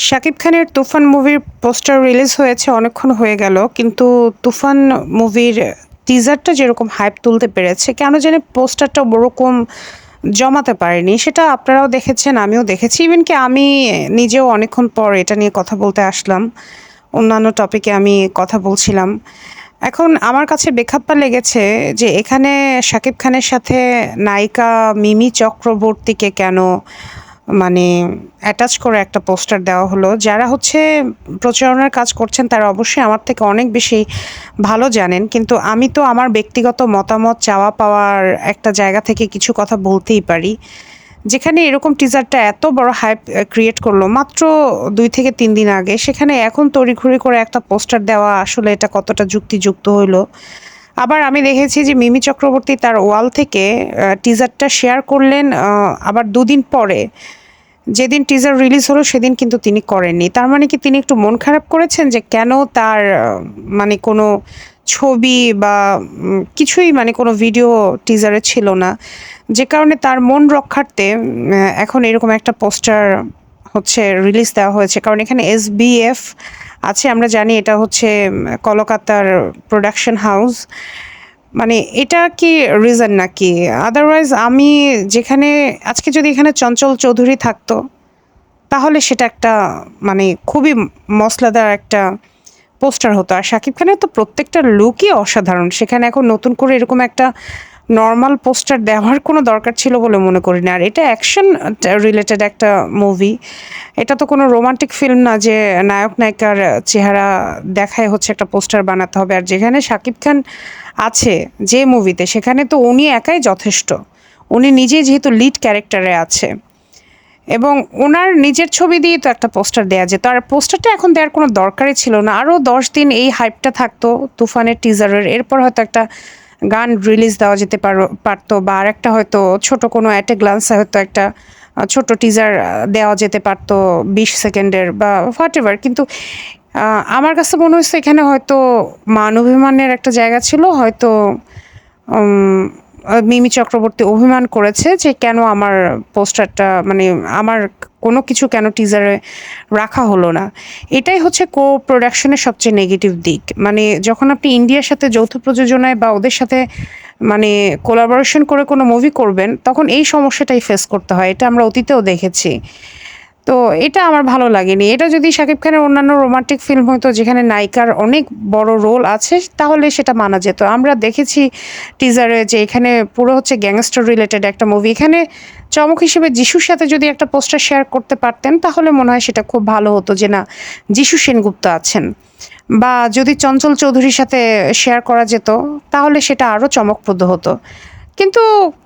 শাকিব খানের 'তুফান' মুভির poster release হয়েছে অনেকক্ষণ হয়ে গেল। কিন্তু 'তুফান' মুভির টিজারটা যেরকম হাইপ তুলতে পেরেছে, কেন জানি পোস্টারটা ওরকম জমাতে পারেনি। সেটা আপনারাও দেখেছেন, আমিও দেখেছি। ইভেন কি আমি নিজেও অনেকক্ষণ পর এটা নিয়ে কথা বলতে আসলাম। অন্যান্য টপিকে আমি কথা বলছিলাম। এখন আমার কাছে বেখাপ্পা লেগেছে যে এখানে শাকিব খানের সাথে নায়িকা মিমি চক্রবর্তীকে কেন মানে অ্যাটাচ করে একটা পোস্টার দেওয়া হলো। যারা হচ্ছে প্রচারণার কাজ করছেন তারা অবশ্যই আমার থেকে অনেক বেশি ভালো জানেন। কিন্তু আমি তো আমার ব্যক্তিগত মতামত চাওয়া পাওয়ার একটা জায়গা থেকে কিছু কথা বলতেই পারি। যেখানে এরকম টিজারটা এত বড় হাইপ ক্রিয়েট করলো মাত্র ২ থেকে ৩ দিন আগে, সেখানে এখন তড়িঘড়ি করে একটা পোস্টার দেওয়া আসলে এটা কতটা যুক্তিযুক্ত হইলো? আবার আমি দেখেছি যে মিমি চক্রবর্তী তার ওয়াল থেকে টিজারটা শেয়ার করলেন আবার ২ দিন পরে। যেদিন টিজার রিলিজ হলো সেদিন কিন্তু তিনি করেননি। তার মানে কি তিনি একটু মন খারাপ করেছেন যে কেন তার মানে কোনো ছবি বা কিছুই মানে কোনো ভিডিও টিজারে ছিল না। যে কারণে তার মন রক্ষার্থে এখন এরকম একটা পোস্টার হচ্ছে রিলিজ দেওয়া হয়েছে। কারণ এখানে এসবিএফ আছে, আমরা জানি এটা হচ্ছে কলকাতার প্রোডাকশন হাউস। মানে এটা কি রিজন নাকি? আদারওয়াইজ আমি যেখানে আজকে যদি এখানে চঞ্চল চৌধুরী থাকতো, তাহলে সেটা একটা মানে খুবই মসলাদার একটা পোস্টার হতো। আর শাকিব খানের তো প্রত্যেকটা লুকই অসাধারণ। সেখানে এখন নতুন করে এরকম একটা নরমাল পোস্টার দেওয়ার কোনো দরকার ছিল বলে মনে করি না। আর এটা অ্যাকশন রিলেটেড একটা মুভি। এটা তো কোনো রোমান্টিক ফিল্ম না যে নায়ক নায়িকার চেহারা দেখায় হচ্ছে একটা পোস্টার বানাতে হবে। আর যেখানে শাকিব খান আছে যে মুভিতে, সেখানে তো উনি একাই যথেষ্ট। উনি নিজেই যেহেতু লিড ক্যারেক্টারে আছে এবং ওনার নিজের ছবি দিয়েই তো একটা পোস্টার দেয়া যেত। আর পোস্টারটা এখন দেওয়ার কোনো দরকারই ছিল না। আরও ১০ দিন এই হাইপটা থাকতো তুফানের টিজারের। এরপর হয়তো একটা গান রিলিজ দেওয়া যেতে পারতো বা আরেকটা হয়তো ছোট কোনো অ্যাট এ গ্লান্সে হয়তো একটা ছোট টিজার দেওয়া যেতে পারতো ২০ সেকেন্ডের বা হোয়াটএভার। কিন্তু আমার কাছে মনে হচ্ছে এখানে হয়তো মান-অভিমানের একটা জায়গা ছিল। হয়তো মিমি চক্রবর্তী অভিমান করেছে যে কেন আমার পোস্টারটা মানে আমার কোনো কিছু কেন টিজারে রাখা হলো না। এটাই হচ্ছে প্রোডাকশনের সবচেয়ে নেগেটিভ দিক। মানে যখন আপনি ইন্ডিয়ার সাথে যৌথ প্রযোজনায় বা ওদের সাথে মানে কোলাবোরেশন করে কোনো মুভি করবেন, তখন এই সমস্যাটাই ফেস করতে হয়। এটা আমরা অতীতেও দেখেছি। তো এটা আমার ভালো লাগেনি। এটা যদি শাকিব খানের অন্যান্য রোমান্টিক ফিল্ম হইতো যেখানে নায়িকার অনেক বড় রোল আছে, তাহলে সেটা মানা যেত। আমরা দেখেছি টিজারে যে এখানে পুরো হচ্ছে গ্যাংস্টার রিলেটেড একটা মুভি। এখানে চমক হিসেবে যিশুর সাথে যদি একটা পোস্টার শেয়ার করতে পারতেন, তাহলে মনে হয় সেটা খুব ভালো হতো যে না, যিশু সেনগুপ্ত আছেন। বা যদি চঞ্চল চৌধুরীর সাথে শেয়ার করা যেত, তাহলে সেটা আরও চমকপ্রদ হতো। কিন্তু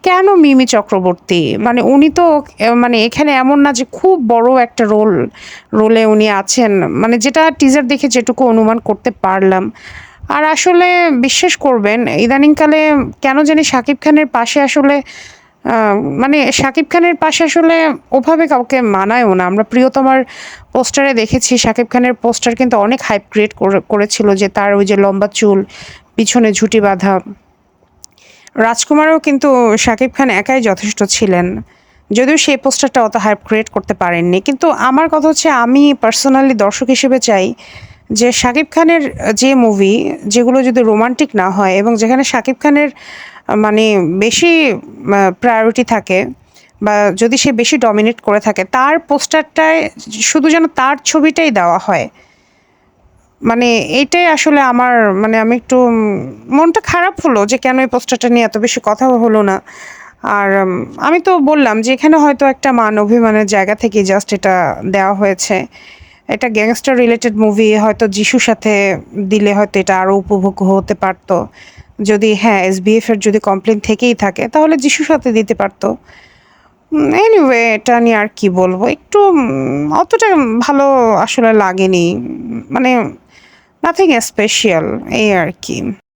কেন মিমি চক্রবর্তী? মানে উনি তো মানে এখানে এমন না যে খুব বড় একটা রোলে উনি আছেন। মানে যেটা টিজার দেখে যেটুকু অনুমান করতে পারলাম। আর আসলে বিশ্বাস করবেন ইদানিংকালে কেন জানি শাকিব খানের পাশে আসলে আ মানে শাকিব খানের পাশে আসলে ওভাবে কাউকে মানায়ও না। আমরা 'প্রিয়তমার' পোস্টারে দেখেছি শাকিব খানের পোস্টার কিন্তু অনেক হাইপ ক্রিয়েট করেছিল যে তার ওই যে লম্বা চুল, পিছনে ঝুঁটি বাঁধা। রাজকুমারেও কিন্তু শাকিব খান একাই যথেষ্ট ছিলেন। যদিও সেই পোস্টারটা অত হাইপ ক্রিয়েট করতে পারেননি। কিন্তু আমার কথা হচ্ছে আমি পার্সোনালি দর্শক হিসেবে চাই যে শাকিব খানের যে মুভি যেগুলো যদি রোমান্টিক না হয় এবং যেখানে শাকিব খানের মানে বেশি প্রায়োরিটি থাকে বা যদি সে বেশি ডমিনেট করে থাকে, তার পোস্টারটায় শুধু যেন তার ছবিটাই দেওয়া হয়। মানে এইটাই আসলে আমার মানে আমি একটু মনটা খারাপ হলো যে কেন এই পোস্টারটা নিয়ে এত বেশি কথা হলো না। আর আমি তো বললাম যে এখানে হয়তো একটা মান-অভিমানের জায়গা থেকে জাস্ট এটা দেওয়া হয়েছে। এটা গ্যাংস্টার রিলেটেড মুভি, হয়তো যিশুর সাথে দিলে হয়তো এটা আরও উপভোগ্য হতে পারত। যদি হ্যাঁ, এসবিএফ এর যদি কমপ্লেইন থেকেই থাকে তাহলে যিশুর সাথে দিতে পারত। এনিওয়ে এটা নিয়ে আর কি বলবো? একটু অতটা ভালো আসলে লাগেনি। মানে নাথিং স্পেশাল এই আর কি।